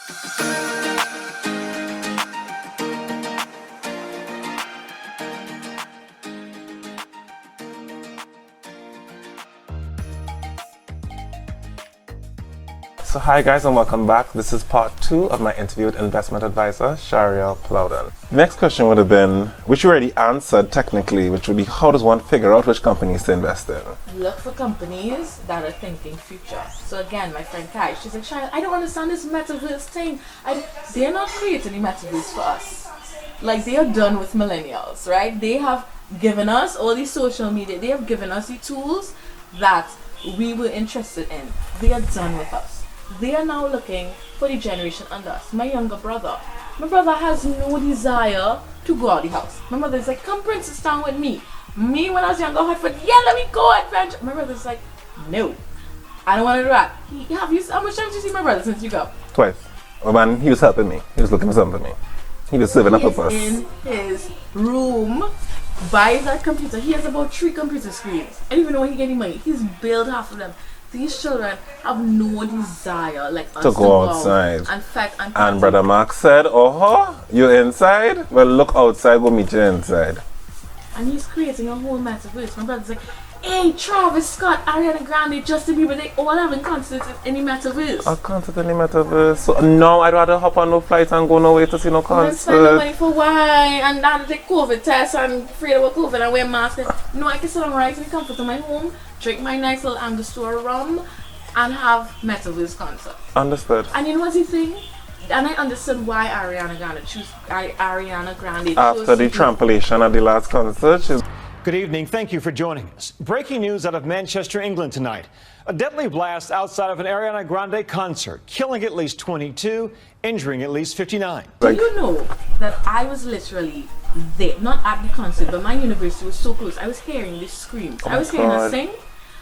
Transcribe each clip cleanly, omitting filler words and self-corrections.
So hi guys and welcome back. This is part 2 of my interview with investment advisor Charielle Plowden. The next question would have been, which you already answered technically, which would be how does one figure out which companies to invest in? Look for companies that are thinking future. So again, my friend Kai, she's like, Charielle, I don't understand this metaverse thing. They're not creating the metaverse for us. Like, they are done with millennials, right? They have given us all these social media. They have given us the tools that we were interested in. They are done with us. They are now looking for the generation under us. My younger brother. My brother has no desire to go out the house. My mother's like, come Princess Town with me. Me, when I was younger, Hartford, yeah, let me go adventure. My brother's like, no, I don't want to do that. How much time did you see my brother since you go? Twice. Oh man, he was helping me. He was looking for something for me. He was serving up a purpose. In his room, by that computer. He has about 3 computer screens. I don't even know where he getting money. He's built half of them. These children have no desire like us to go outside. And Brother Mark said, oh, you're inside? Well, look outside, we'll meet you inside. And he's creating a whole metaverse. My brother's like, hey, Travis Scott, Ariana Grande, Justin Bieber, they all having concerts in the metaverse. A concert in the metaverse? So, no, I'd rather hop on no flight and go nowhere to see no concert. And spend no money for why? And I have to take COVID tests and afraid about COVID and wear masks. No, I can sit on right in the comfort of my home, drink my nice little Angostura rum, and have metaverse concert. Understood. And you know what's the thing? And I understood why Ariana Grande chose after the trampolition at the last concert. Good evening. Thank you for joining us. Breaking news out of Manchester, England tonight. A deadly blast outside of an Ariana Grande concert, killing at least 22, injuring at least 59. Do you know that I was literally there, not at the concert, but my university was so close. I was hearing the screams. I was hearing her sing.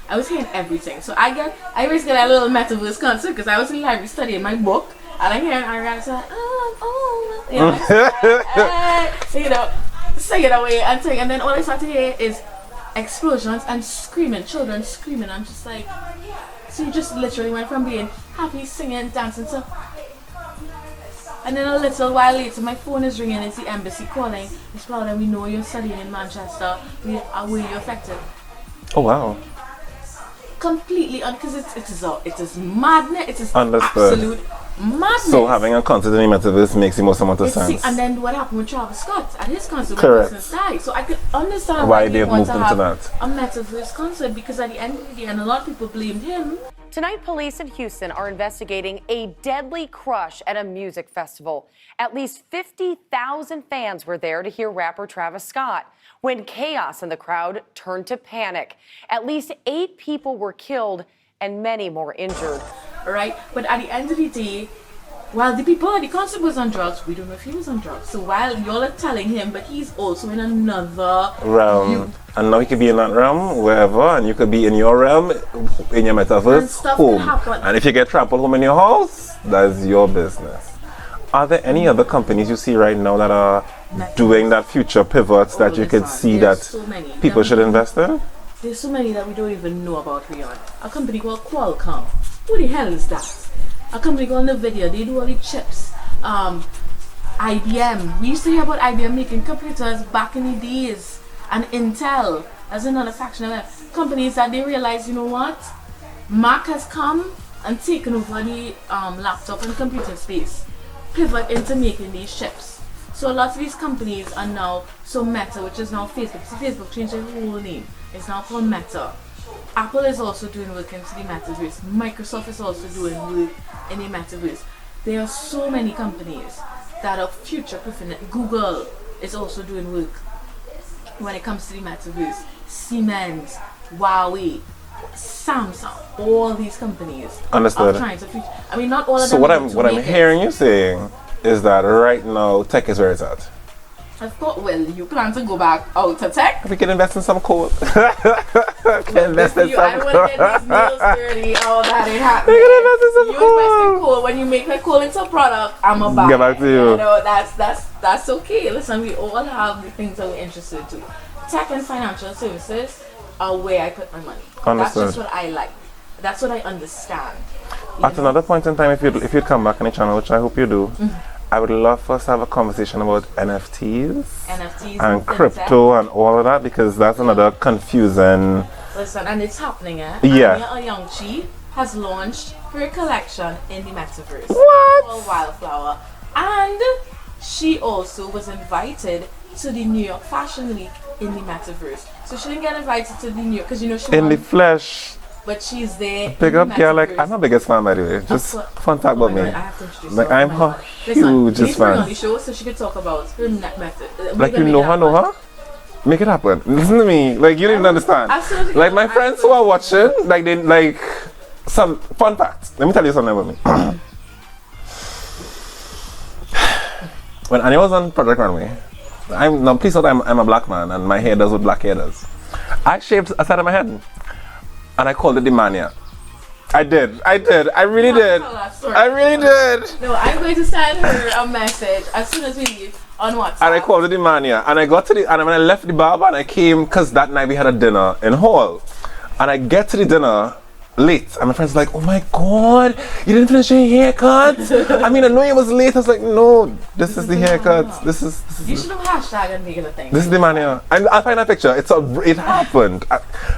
I was hearing everything. So I always get a little metaverse concert because I was in the library studying my book, and I'm hearing Ariana say, you know, sing it away and sing, and then all I start to hear is explosions and screaming, children screaming. I'm just like, so you just literally went from being happy, singing, dancing to, and then a little while later my phone is ringing. It's the embassy calling. Miss Plowden, we know you're studying in Manchester. Were you affected? Oh wow. Completely, because it is madness. It is Understood. Absolute madness. So having a concert in the metaverse makes the most amount of sense. And then what happened with Travis Scott at his concert? Correct. When he died. So I could understand why they they've want moved to into have that. a metaverse concert, because at the end of the day, and a lot of people blamed him. Tonight, police in Houston are investigating a deadly crush at a music festival. At least 50,000 fans were there to hear rapper Travis Scott when chaos in the crowd turned to panic. At least 8 people were killed and many more injured. Right? But at the end of the day, while the people at the concert was on drugs, we don't know if he was on drugs. So while y'all are telling him, but he's also in another realm. And now he could be in that realm, wherever, and you could be in your realm, in your metaverse, home. And if you get trampled home in your house, that's your business. Are there any other companies you see right now that are doing that future pivots that you could see that people should invest in? There's so many that we don't even know about Reon. A company called Qualcomm. Who the hell is that? A company called NVIDIA. They do all the chips. IBM. We used to hear about IBM making computers back in the days. And Intel as another faction of that. Companies that they realize, you know what? Mac has come and taken over the laptop and computer space. Pivot into making these chips. So a lot of these companies are now, so Meta, which is now Facebook. So Facebook changed their whole name. It's now called Meta. Apple is also doing work into the metaverse. Microsoft is also doing work in the metaverse. There are so many companies that are future-proofing it. Google is also doing work when it comes to the metaverse. Siemens, Huawei, Samsung, all these companies are trying to future. I mean, not all of them. So what I'm hearing you saying is that right now tech is where it's at. Of course, well, you plan to go back out to tech? We can invest in some coal. Can invest in some I don't want to get these nails dirty. Oh, that ain't happening. We can invest in some you invest in coal. When you make that coal into a product, I'm a buy. Get back to you. You know, that's okay. Listen, we all have the things that we're interested to. Tech and financial services are where I put my money. Understood. That's just what I like. That's what I understand. At another point in time, if you come back on the channel, which I hope you do, I would love for us to have a conversation about NFTs and crypto and all of that, because that's another confusing. Listen, and it's happening, eh? Yeah. Anya Youngchi has launched her collection in the metaverse. What? Called Wildflower. And she also was invited to the New York Fashion Week in the metaverse. So she didn't get invited to the New York because she in the flesh. But she's there. Big up, girl. Like, I'm her biggest fan, by the way. Just fun talk about me. God, I have to introduce like, her. I'm her hugest fan. On the show so she could talk about her method. Like, you know her? Make it happen. Listen to me. Like, you didn't understand. Absolutely. Like, my friends who are watching, like, they like some fun facts. Let me tell you something about me. When Anya was on Project Runway, please note I'm a black man and my hair does what black hair does. I shaved a side of my head. And I called it the mania. I did. I really did. I really did. No, I'm going to send her a message as soon as we leave on WhatsApp. And I called it the mania. And I got to and when I left the barber and I came, because that night we had a dinner in Hall. And I get to the dinner late. And my friend's like, oh my God, you didn't finish your haircut? I mean, I know it was late. I was like, no, this is the haircut. This is you should have hashtag and make it a thing. This is the mania. And I'll find a picture. It happened.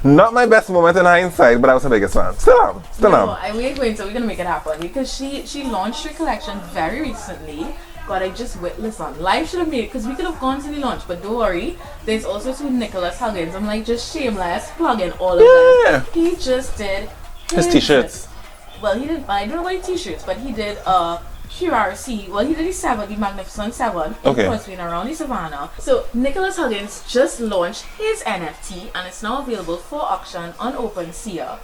Not my best moment in hindsight, but I was the biggest fan. Still am. We're going to make it happen because she launched her collection very recently. But I just listen, life should have made it because we could have gone to the launch, but don't worry. There's also two Nicholas Huggins. I'm like just shameless plugging all of them. He just did his t-shirts. Well, he did. I don't know about the t-shirts, but he did QRC. Well, he did the Magnificent 7. Okay. It's been around the Savannah. So Nicholas Huggins just launched his NFT, and it's now available for auction on OpenSea.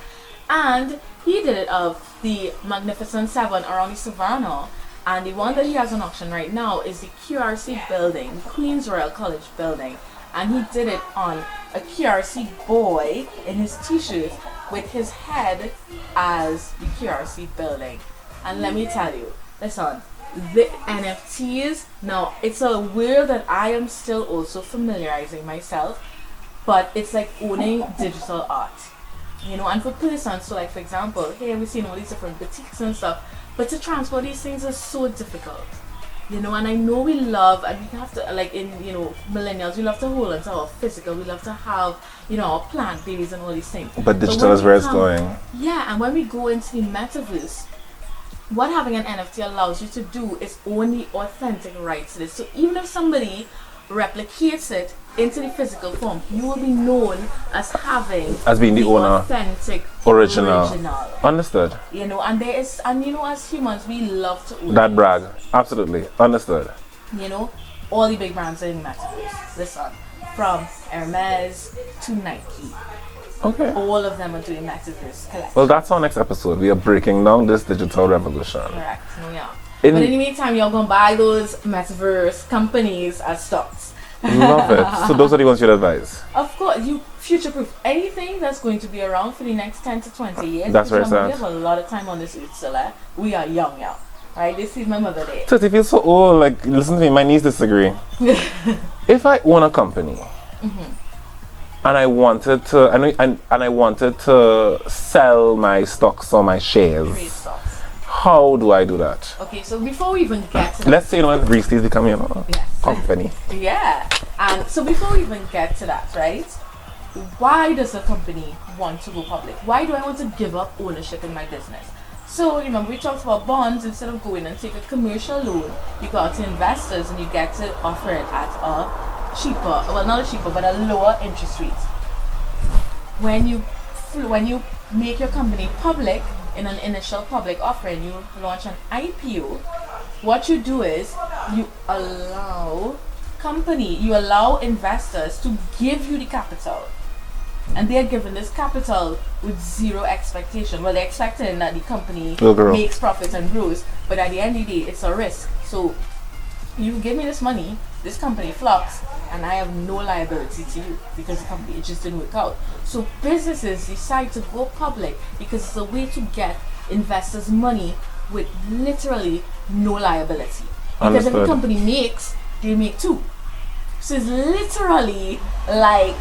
And he did it of the Magnificent 7 around the Savannah. And the one that he has on auction right now is the QRC building, Queens Royal College building. And he did it on a QRC boy in his t-shirt with his head as the QRC building. And let me tell you, listen, the NFTs, now it's a world that I am still also familiarizing myself, but it's like owning digital art. You know, and for persons, so like for example, here we've seen all these different boutiques and stuff, but to transport these things is so difficult. You know, and I know we love, and we have to, like in, you know, millennials, we love to hold on to our physical, we love to have, you know, our plant babies and all these things. But digital is where it's going. Yeah, and when we go into the metaverse, what having an NFT allows you to do is own the authentic rights to this. So even if somebody replicates it into the physical form, you will be known as being the owner, authentic, original. Understood. You know, and you know, as humans, we love to own that brag. Absolutely understood. You know, all the big brands are in the metaverse. Listen, from Hermes to Nike. Okay. All of them are doing metaverse collection. Well, that's our next episode. We are breaking down this digital revolution. Correct. No, yeah. But in the meantime, you're gonna buy those metaverse companies as stocks. Love it. So those are the ones you'd advise. Of course, you future-proof anything that's going to be around for the next 10 to 20 years. That's very sad. We have a lot of time on this earth, so we are young now. Right? This is my mother day. So it feels so old. Like, listen to me, my niece disagree. If I own a company and I wanted to, and I wanted to sell my stocks or my shares, how do I do that? Okay, so before we even get to let's say, you know, Reese is becoming a company. Yeah, and so before we even get to that, right? Why does a company want to go public? Why do I want to give up ownership in my business? So remember, we talked about bonds. Instead of going and take a commercial loan, you go out to investors and you get to offer it at a cheaper, well, not a cheaper, but a lower interest rate. When you make your company public, in an initial public offering, you launch an IPO, what you do is you allow investors to give you the capital, and they are given this capital with zero expectation. Well, they're expecting that the company makes profits and grows, but at the end of the day, it's a risk. So you give me this money, this company flops, and I have no liability to you because the company, it just didn't work out. So businesses decide to go public because it's a way to get investors money with literally no liability. Because if the company makes, they make too. So it's literally like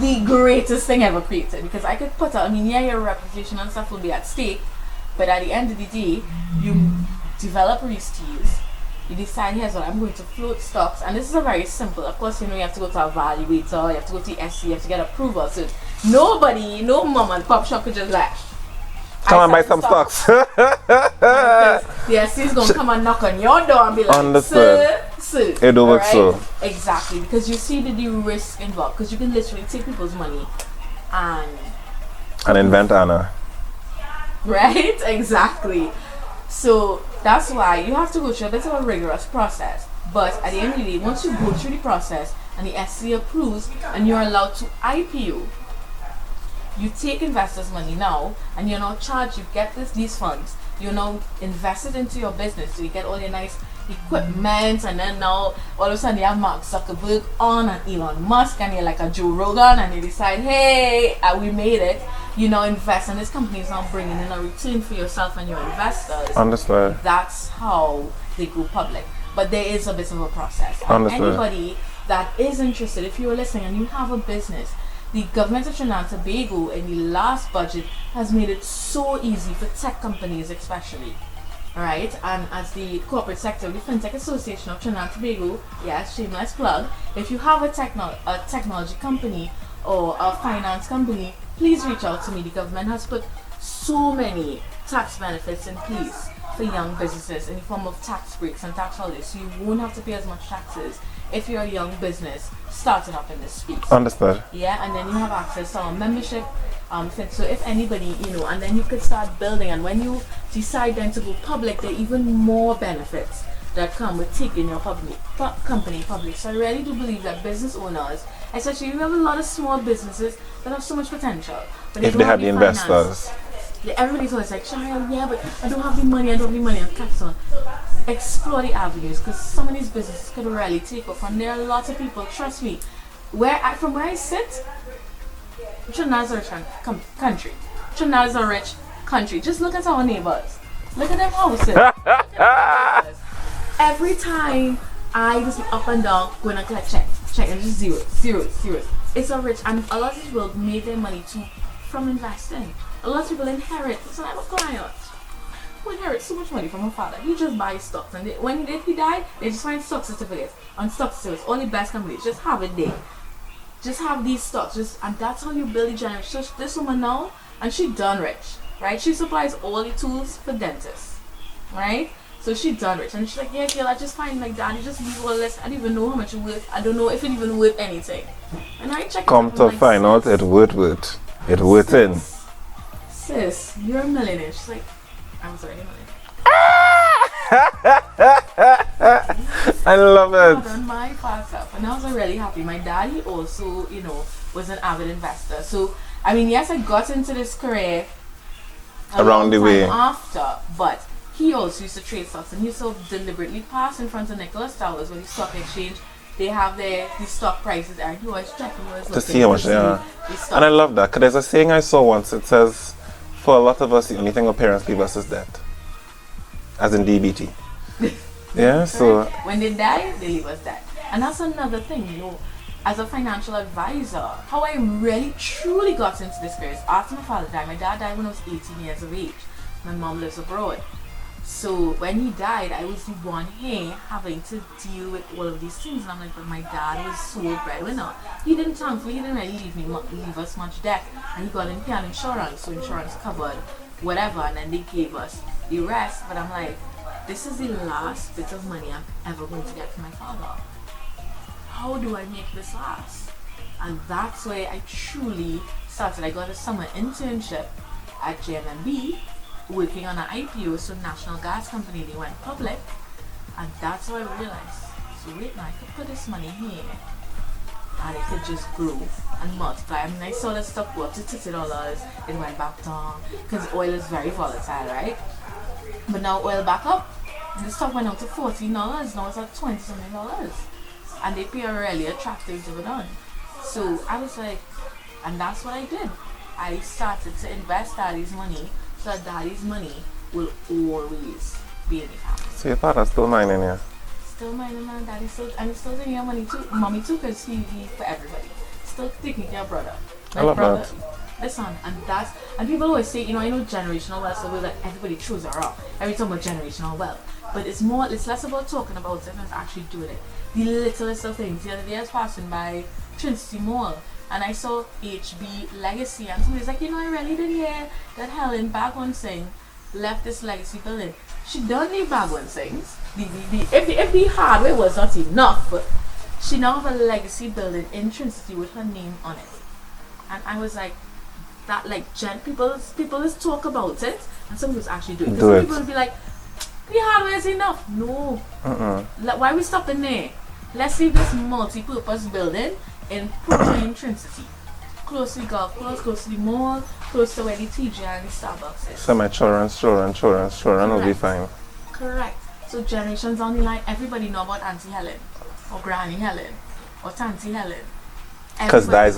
the greatest thing ever created, because I could put out, I mean, yeah, your reputation and stuff will be at stake, but at the end of the day, you develop Reesties, you decide, here's what I'm going to float stocks, and this is a very simple, of course, you know, you have to go to a evaluator, you have to go to the SC, you have to get approval, so nobody, no mom and pop shop could just like, come and buy some stocks. The SC is going to come and knock on your door and be like, understood. Sir. It do work so. Exactly, because you see the risk involved, because you can literally take people's money and invent Anna. Right? Exactly. So that's why you have to go through a bit of a rigorous process. But at the end of the day, once you go through the process and the SC approves and you're allowed to IPO, you take investors' money now and you're now charged, you get these funds, you now invest it into your business, so you get all your nice equipment, and then now all of a sudden you have Mark Zuckerberg on and Elon Musk, and you're like a Joe Rogan, and you decide, hey, we made it. You now invest, and this company is now bringing in a return for yourself and your investors. Understood. That's how they go public. But there is a bit of a process. Understood. Anybody that is interested, if you're listening and you have a business, the government of Trinidad and Tobago in the last budget has made it so easy for tech companies especially. Alright, and as the corporate sector, the FinTech Association of Trinidad and Tobago, yes, shameless plug, if you have a technology company or a finance company, please reach out to me. The government has put so many tax benefits in place for young businesses in the form of tax breaks and tax holidays, so you won't have to pay as much taxes if you're a young business starting up in this space. Understood. Yeah, and then you have access to our membership. So if anybody, you know, and then you could start building, and when you decide then to go public, there are even more benefits that come with taking your company public. So I really do believe that business owners, especially we have a lot of small businesses that have so much potential, but if they have the investors. Everybody's always like, Charielle, yeah, but I don't have the money, and capital. Explore the avenues, because some of these businesses could really take off, and there are lots of people, trust me, from where I sit, Trinidad is a rich country. Trinidad is a rich country. Just look at our neighbors. Look at them houses. Every time I just up and down going to collect check, and just zero. It's a rich, and a lot of people made their money too from investing. A lot of people inherit. So I have a client who inherits so much money from her father. He just buys stocks, and when he died, they just find stock certificates on stock certificates. All the best companies just have it there. Just have these stocks, and that's how you build the generation. So this woman now, and she done rich, right? She supplies all the tools for dentists, right? So she done rich, and she's like, yeah, girl, I just find my daddy just leave all this. I don't even know how much it worth. I don't know if it even worth anything. And I check. Come to find out, it worth. It worth in. Sis, you're a millionaire. She's like, I'm sorry, a millionaire. I love it. On my past stuff, and I was really happy. My daddy also, you know, was an avid investor. So I mean, yes, I got into this career around the way after, but he also used to trade stocks, and he used to deliberately pass in front of Nicholas Towers when the stock exchange. They have the stock prices, and he was checking, to see how much they are. And I love that, because there's a saying I saw once. It says, for a lot of us, the only thing our parents leave us is debt, as in DBT. Yeah, so when they die, they leave us debt. And that's another thing, you know, as a financial advisor, how I really truly got into this career is after my father died. My dad died when I was 18 years of age. My mom lives abroad. So when he died, I was the one here having to deal with all of these things. And I'm like, but my dad was sole breadwinner. He didn't really leave us much debt. And he got insurance, so insurance covered whatever, and then they gave us the rest. But I'm like, this is the last bit of money I'm ever going to get from my father. How do I make this last? And that's where I truly started. I got a summer internship at JMMB, working on an IPO, so National Gas Company, they went public, and that's how I realized, so wait now, I could put this money here, and it could just grow and multiply. I mean, I saw the stock go up to $30, it went back down, because oil is very volatile, right? But now oil back up, the stock went out to $14, now it's at $20-something, and they pay a really attractive dividend. So I was like, and that's what I did. I started to invest daddy's money, so that daddy's money will always be in the family. So your father's still mining here? still minding my daddy, still, and he's still taking your money too, mommy too, because he for everybody. Still taking care of brother. I love brother, that. Listen, and people always say, I know generational wealth, so that everybody throws it around every time about generational wealth. But it's less about talking about it and actually doing it. The littlest of things. The other day I was passing by Trinity Mall and I saw HB Legacy, and somebody's like, I really didn't hear that Helen Bagwan left this legacy building. She don't leave Bagwan things. If the hardware was not enough, she now have a legacy building in Trinity with her name on it. And I was like, that people just talk about it, and some people actually do it. Some people will be like, the hardware is enough. No. Why are we stopping there? Let's leave this multi-purpose building in Prime Trinity. Close to the golf course, close to the mall, close to where the TJ and the Starbucks is. So my children's children will be fine. Correct. So generations down the line, everybody know about Auntie Helen, or Granny Helen, or Tanty Helen. Because that's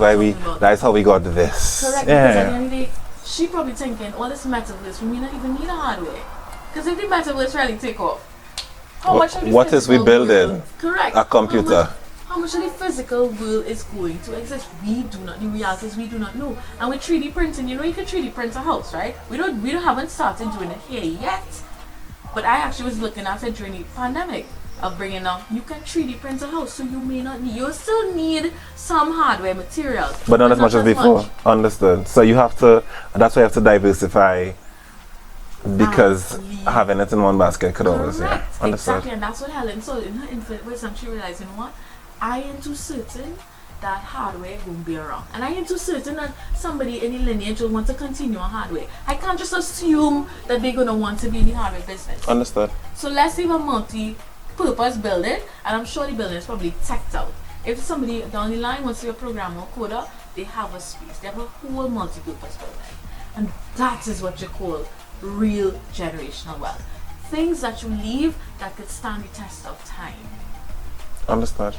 how we got this. Correct. Yeah. Because at the end of the day, she probably thinking, all this metaverse, we may not even need a hardware. Because if the metaverse really take off, how much of the what is we building? World, correct. A computer. How much of the physical world is going to exist? We do not. The reality is we do not know. And with 3D printing, you can 3D print a house, right? We haven't started doing it here yet. But I actually was looking at it during the pandemic of bringing up, you can 3D print a house, so you may not need, you'll still need some hardware materials. But not as much as before. Understood. So that's why you have to diversify, because having it in one basket could always, yeah. Understood. Exactly, and that's what Helen saw in her infinite wisdom. She realized, what? I am too certain that hardware won't be around. And I am too certain that somebody in the lineage will want to continue on hardware. I can't just assume that they're going to want to be in the hardware business. Understood. So let's leave a multi-purpose building, and I'm sure the building is probably teched out. If somebody down the line wants to be a programmer or coder, they have a space. They have a whole multi-purpose building. And that is what you call real generational wealth. Things that you leave that could stand the test of time. Understood.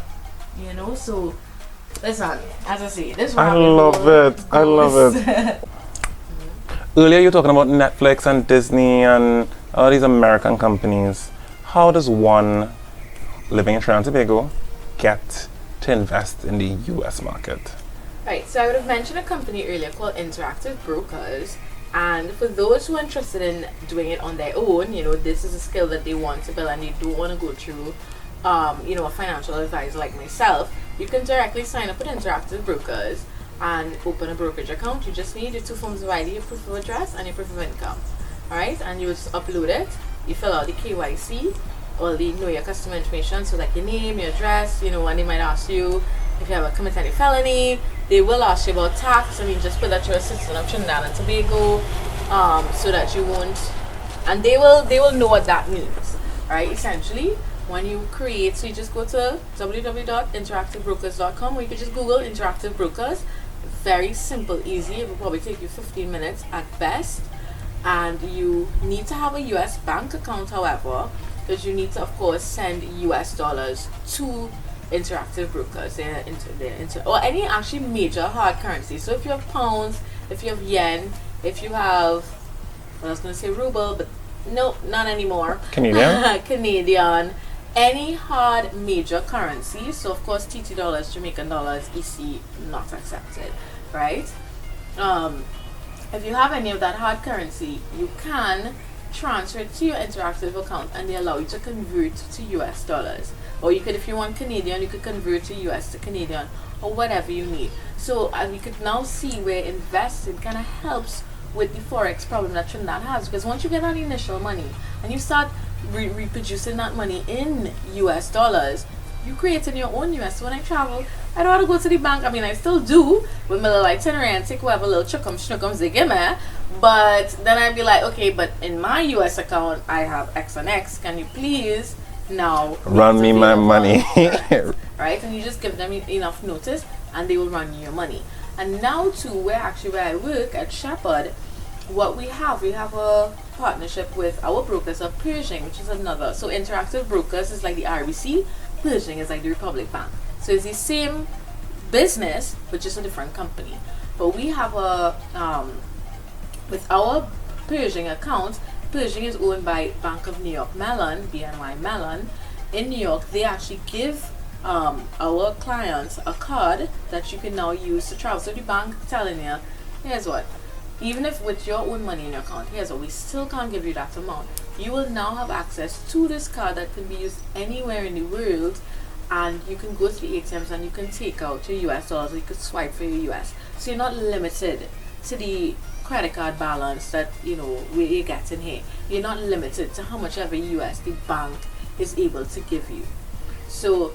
So listen, as I say, this I love it. Earlier you were talking about Netflix and Disney and all these American companies. How does one living in Trinidad and Tobago get to invest in the US market? Right, so I would have mentioned a company earlier called Interactive Brokers. And for those who are interested in doing it on their own, this is a skill that they want to build and they don't want to go through a financial advisor like myself, you can directly sign up with Interactive Brokers and open a brokerage account. You just need your 2 forms of ID, your proof of address, and your proof of income. Alright, and you just upload it, you fill out the KYC, all the know your customer information, so like your name, your address, and they might ask you if you have committed any felony. They will ask you about tax, and you just put that you're a citizen of Trinidad and Tobago, so that you won't, and they will know what that means. Alright, essentially. When you create, so you just go to www.interactivebrokers.com, or you can just Google Interactive Brokers. Very simple, easy. It will probably take you 15 minutes at best. And you need to have a US bank account, however, because you need to, of course, send US dollars to Interactive Brokers, or any actually major hard currency. So if you have pounds, if you have yen, if you have, I was going to say ruble, but no, not anymore. Canadian. Any hard major currency, so of course TT dollars, Jamaican dollars, EC not accepted, right? If you have any of that hard currency, you can transfer it to your Interactive account and they allow you to convert to US dollars. Or you could, if you want Canadian, you could convert to US to Canadian, or whatever you need. So we could now see where investing kind of helps with the Forex problem that Trinidad has, because once you get that initial money and you start reproducing that money in US dollars, you creating your own US. So when I travel, I don't want to go to the bank. I mean, I still do with my little itinerary and take whatever little chuckums they give me, but then I'd be like, okay, but in my US account I have X and X, can you please now run me my money? Right, and you just give them enough notice and they will run you your money. And now too, where I work at Sheppard, what we have a partnership with our brokers of Pershing, which is another. So Interactive Brokers is like the RBC, Pershing is like the Republic Bank. So it's the same business, but just a different company. But we have with our Pershing account, Pershing is owned by Bank of New York Mellon, BNY Mellon, in New York, they actually give our clients a card that you can now use to travel. So the bank telling you, here's what, even if with your own money in your account, here's what, we still can't give you that amount. You will now have access to this card that can be used anywhere in the world, and you can go to the ATMs and you can take out your US dollars, or you could swipe for your US. So you're not limited to the credit card balance that, you know, where you get in here. You're not limited to how much ever US the bank is able to give you. So,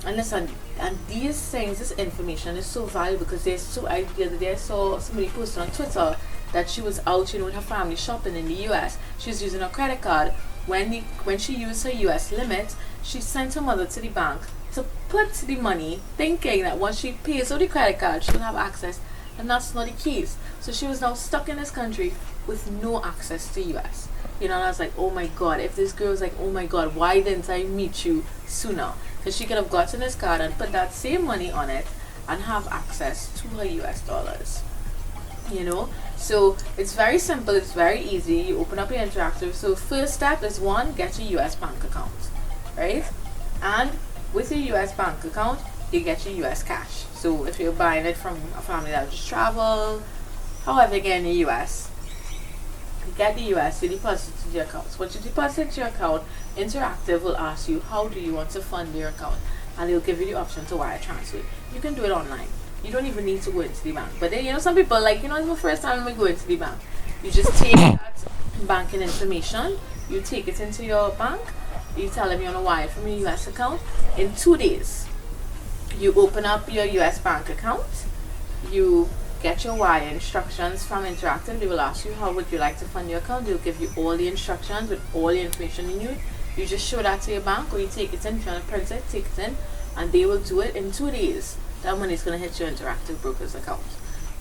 and listen, and these things, this information is so valuable because they're so, the other day I saw somebody posted on Twitter that she was out, you know, with her family shopping in the US. She was using her credit card. When she used her US limit, she sent her mother to the bank to put the money, thinking that once she pays out the credit card, she'll have access, and that's not the case. So she was now stuck in this country with no access to US. You know, and I was like, oh my God, if this girl's like, oh my God, why didn't I meet you sooner? Because she could have gotten this card and put that same money on it and have access to her US dollars. You know, so it's very simple, it's very easy. You open up your interactive. So first step is one, get your US bank account, right? And with your US bank account, you get your US cash. So if you're buying it from a family that just travel, however, again in the US, you get the US, you deposit it to your account. So once you deposit to your account, Interactive will ask you, how do you want to fund your account? And they'll give you the option to wire transfer. You can do it online. You don't even need to go into the bank. But then, you know, some people like, you know, it's my first time we go into the bank. You just take that banking information, you take it into your bank, you tell them you want to wire from your US account. In 2 days, you open up your US bank account, you get your wire instructions from Interactive. They will ask you, how would you like to fund your account? They'll give you all the instructions with all the information you need. You just show that to your bank, or you take it in. If you want to print it, take it in, and they will do it in 2 days. That money is going to hit your Interactive Brokers account.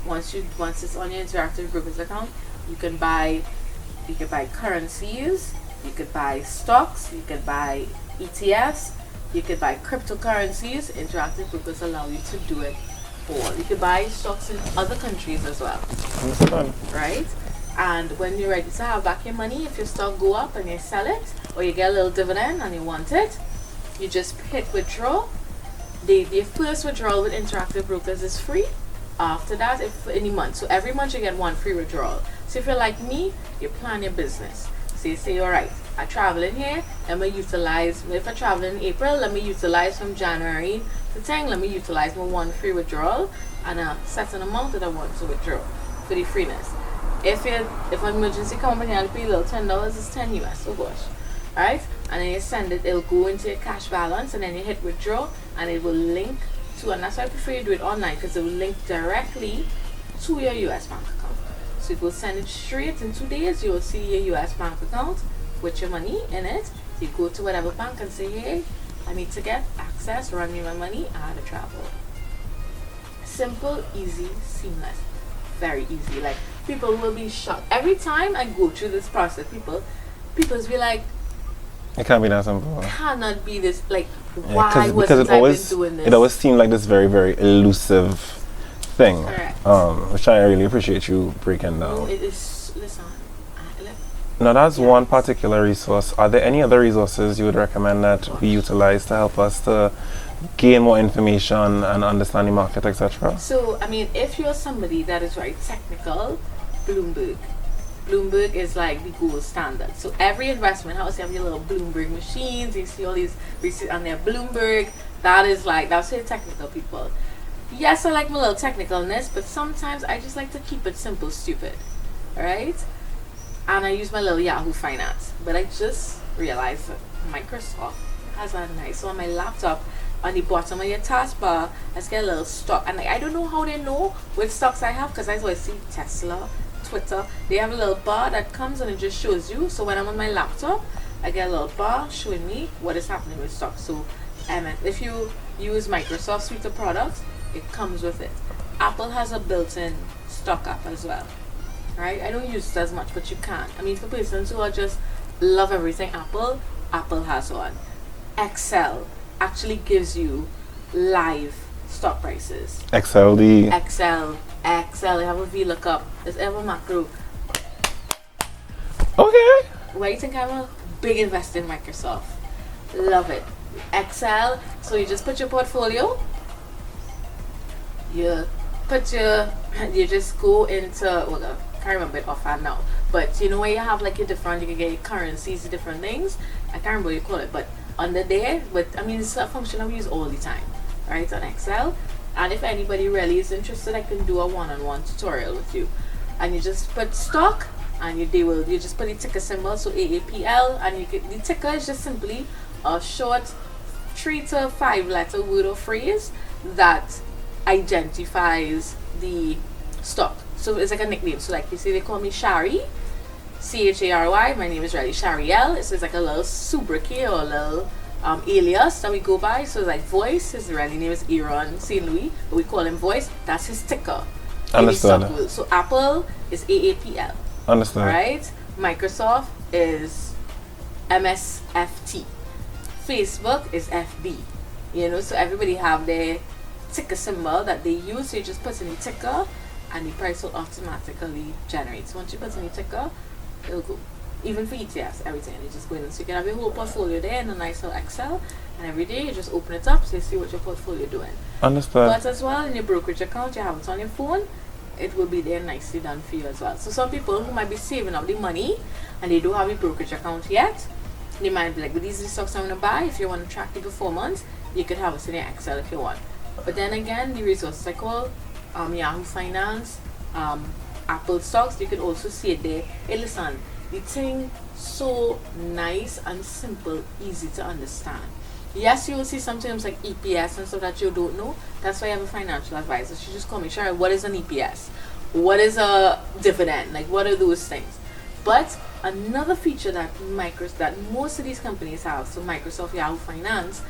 Once it's on your Interactive Brokers account, you can buy currencies, you could buy stocks, you could buy ETFs, you could buy cryptocurrencies. Interactive Brokers allow you to do it all. You could buy stocks in other countries as well. Right? And when you're ready to have back your money, if your stock go up and you sell it, or you get a little dividend and you want it, you just hit withdraw. The first withdrawal with Interactive Brokers is free. After that, if any month, so every month you get one free withdrawal. So if you're like me, you plan your business. So you say, all right, I travel in here, let me utilize, if I travel in April, let me utilize from January to 10, let me utilize my one free withdrawal and a certain amount that I want to withdraw for the freeness. If an emergency comes and you have to pay a little $10, it's 10 US, oh gosh. Alright, and then you send it, it'll go into your cash balance, and then you hit withdraw, and it will link to, and that's why I prefer you do it online, because it will link directly to your US bank account. So it will send it straight in 2 days. You will see your US bank account with your money in it. You go to whatever bank and say, hey, I need to get access, run me my money, I had to travel. Simple, easy, seamless, very easy. Like, people will be shocked every time I go through this process. People will be like, it can't be that simple. Cannot be this, like, why wasn't I been doing this? It always seemed like this very, very elusive thing. Correct. Which I really appreciate you breaking down. No, it is, listen. Now that's one particular resource. Are there any other resources you would recommend that we utilize to help us to gain more information and understand the market, etc.? So, I mean, if you're somebody that is very technical, Bloomberg is like the gold standard. So every investment house, you have your little Bloomberg machines, you see all these receipts on their Bloomberg. That's for technical people. Yes, I like my little technicalness, but sometimes I just like to keep it simple, stupid. Alright? And I use my little Yahoo Finance. But I just realized that Microsoft has a nice, so on my laptop, on the bottom of your taskbar, let's get a little stock. And I don't know how they know which stocks I have, because I always see Tesla, Twitter. They have a little bar that comes and it just shows you. So when I'm on my laptop, I get a little bar showing me what is happening with stocks. So if you use Microsoft suite of products, it comes with it. Apple has a built-in stock app as well. Right? I don't use it as much, but you can. I mean, for persons who are just love everything Apple has one. Excel actually gives you live stock prices. Excel, they have a VLOOKUP, there's ever macro. Okay. Why do you think I'm a big investor in Microsoft? Love it. Excel. So you just put your portfolio. You just go into, well, I can't remember it offhand now, but you know where you have like your different, you can get your currencies, different things. I can't remember what you call it, but under there, but I mean, it's a function that we use all the time, right, on Excel. And if anybody really is interested, I can do a one-on-one tutorial with you. And you just put stock, and you just put the ticker symbol, so AAPL, and the ticker is just simply a short 3 to 5 letter word or phrase that identifies the stock. So it's like a nickname. So like you see, they call me Shari, Chary. My name is really Charielle. So it's like a little sobriquet or a little alias that we go by. So like Voice, his really name is Reon St. Louis, but we call him Voice. That's his ticker. Understood. So Apple is AAPL. Understood. Right? Microsoft is MSFT. Facebook is FB. You know, so everybody have their ticker symbol that they use. So you just put in the ticker and the price will automatically generate. So once you put in the ticker, it'll go. Even for ETFs, everything. You just go in. So you can have your whole portfolio there in a nice little Excel, and every day you just open it up so you see what your portfolio doing. Understood. But as well, in your brokerage account, you have it on your phone, it will be there nicely done for you as well. So some people who might be saving up the money and they don't have a brokerage account yet, they might be like, well, these are the stocks I'm going to buy. If you want to track the performance, you could have it in your Excel if you want. But then again, the resources I call Yahoo Finance, Apple stocks, you can also see it there. Hey, listen, the thing so nice and simple, easy to understand. Yes, you will see sometimes like EPS and stuff that you don't know. That's why I have a financial advisor. She just call me, Cheryl, what is an EPS? What is a dividend? Like, what are those things? But another feature that most of these companies have, so Microsoft, Yahoo Finance,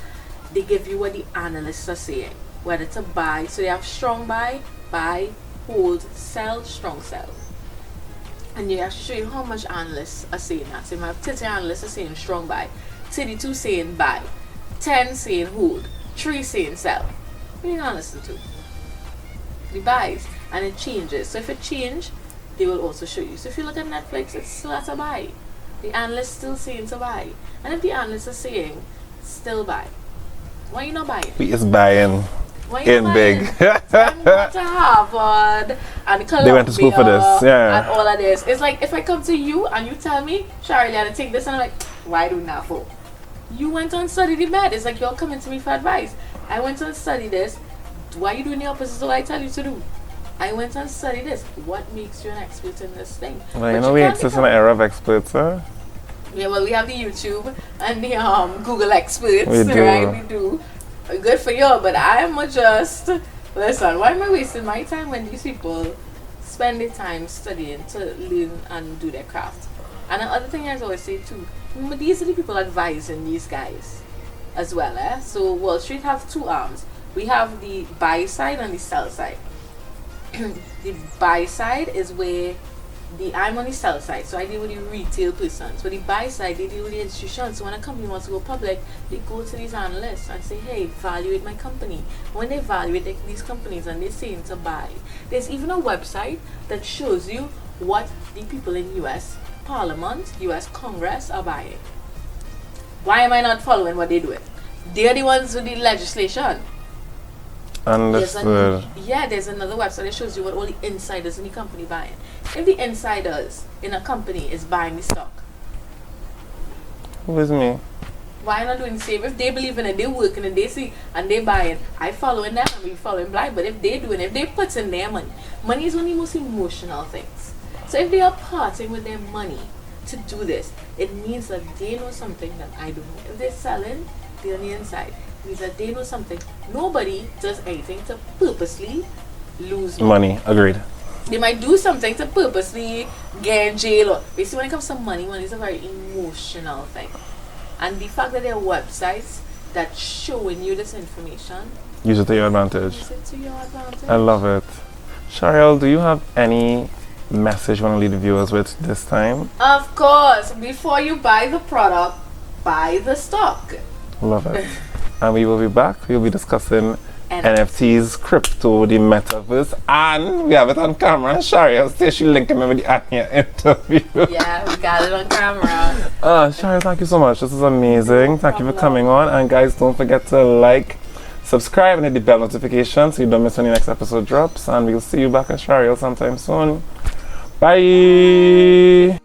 they give you what the analysts are saying, whether to buy. So they have strong buy, hold, sell, strong sell. And you actually show you how much analysts are saying that. So you have 30 analysts are saying strong buy, 32 saying buy, 10 saying hold, 3 saying sell. What are you gonna listen to? The buys, and it changes. So if it changes, they will also show you. So if you look at Netflix, it's still at a buy. The analyst still saying to buy. And if the analysts are saying still buy, why are you not buying? We is buying in big. I'm going to Harvard and Columbia. They went to school for this, yeah. And all of this. It's like if I come to you and you tell me, Charielle, you had to take this, and I'm like, why do that for? You went on study the med. It's like you're coming to me for advice. I went on study this. Why are you doing the opposite of what I tell you to do? I went and studied this. What makes you an expert in this thing? Well, you know, we exist in an era of experts, huh? Yeah, well, we have the YouTube and the Google experts, we do. right? We do. Good for you, but I'm just, listen, why am I wasting my time when these people spend their time studying to learn and do their craft? And the other thing I always say too, remember, these are the people advising these guys as well, eh? So Wall Street have two arms. We have the buy side and the sell side. The buy side is where I'm on the sell side, so I deal with the retail persons. So the buy side, they deal with the institutions. So when a company wants to go public, they go to these analysts and say, hey, evaluate my company. When they evaluate these companies and they're saying to buy, there's even a website that shows you what the people in US Parliament, US Congress are buying. Why am I not following what they're doing? They're the ones with the legislation. Understood. There's another website that shows you what all the insiders in the company buying. If the insiders in a company is buying the stock, who is me? why not doing the same? If they believe in it, they're working and they see and they buying. I following them and we following blind. But if they doing, if they put in their money is one of the most emotional things. So if they are parting with their money to do this, it means that they know something that I don't know. If they're selling, they're on the inside. Means that they know something. Nobody does anything to purposely lose Money, agreed. They might do something to purposely get in jail. Or basically, when it comes to money is a very emotional thing. And the fact that there are websites that showing you this information, Use it to your advantage. use it to your advantage. I love it. Charielle, do you have any message you want to leave the viewers with this time? Of course, before you buy the product, buy the stock. Love it. And we will be back. We'll be discussing NFTs, crypto, the metaverse, and we have it on camera. And Charielle says she's linking me with the Anya interview. Yeah, we got it on camera. Charielle, thank you so much. This is amazing. Thank you for coming on. And guys, don't forget to like, subscribe, and hit the bell notification so you don't miss when the next episode drops. And we'll see you back at Charielle sometime soon. Bye.